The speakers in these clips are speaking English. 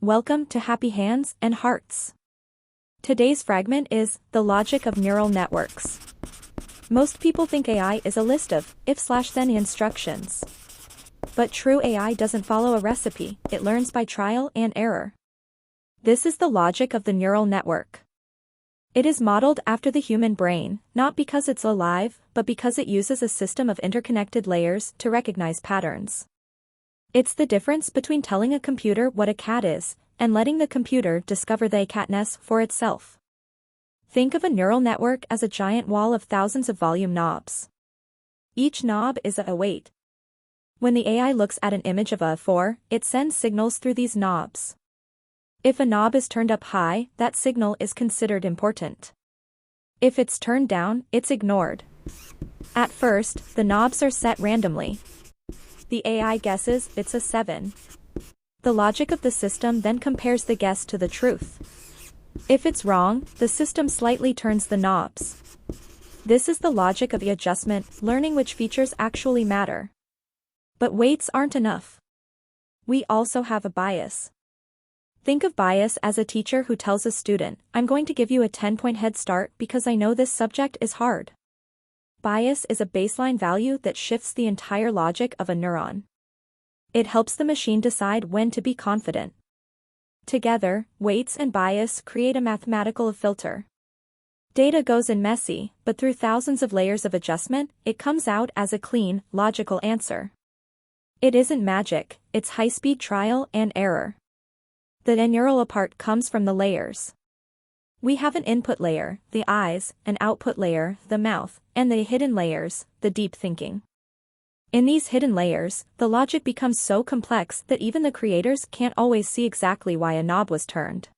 Welcome to Happy Hands and Hearts. Today's fragment is the logic of neural networks. Most people think AI is a list of if/then instructions. But true AI doesn't follow a recipe, it learns by trial and error. This is the logic of the neural network. It is modeled after the human brain, not because it's alive, but because it uses a system of interconnected layers to recognize patterns. It's the difference between telling a computer what a cat is, and letting the computer discover the catness for itself. Think of a neural network as a giant wall of thousands of volume knobs. Each knob is a weight. When the AI looks at an image of a 4, it sends signals through these knobs. If a knob is turned up high, that signal is considered important. If it's turned down, it's ignored. At first, the knobs are set randomly. The AI guesses it's a 7. The logic of the system then compares the guess to the truth. If it's wrong, the system slightly turns the knobs. This is the logic of the adjustment, learning which features actually matter. But weights aren't enough. We also have a bias. Think of bias as a teacher who tells a student, "I'm going to give you a 10-point head start because I know this subject is hard." Bias is a baseline value that shifts the entire logic of a neuron. It helps the machine decide when to be confident. Together, weights and bias create a mathematical filter. Data goes in messy, but through thousands of layers of adjustment, it comes out as a clean, logical answer. It isn't magic, it's high-speed trial and error. The neural part comes from the layers. We have an input layer, the eyes, an output layer, the mouth, and the hidden layers, the deep thinking. In these hidden layers, the logic becomes so complex that even the creators can't always see exactly why a knob was turned.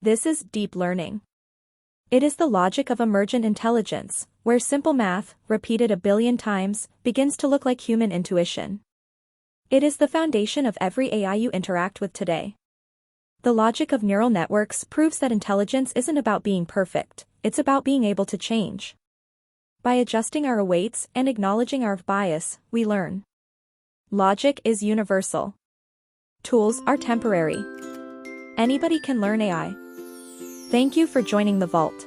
This is deep learning. It is the logic of emergent intelligence, where simple math, repeated a billion times, begins to look like human intuition. It is the foundation of every AI you interact with today. The logic of neural networks proves that intelligence isn't about being perfect, it's about being able to change. By adjusting our weights and acknowledging our bias, we learn. Logic is universal. Tools are temporary. Anybody can learn AI. Thank you for joining the vault.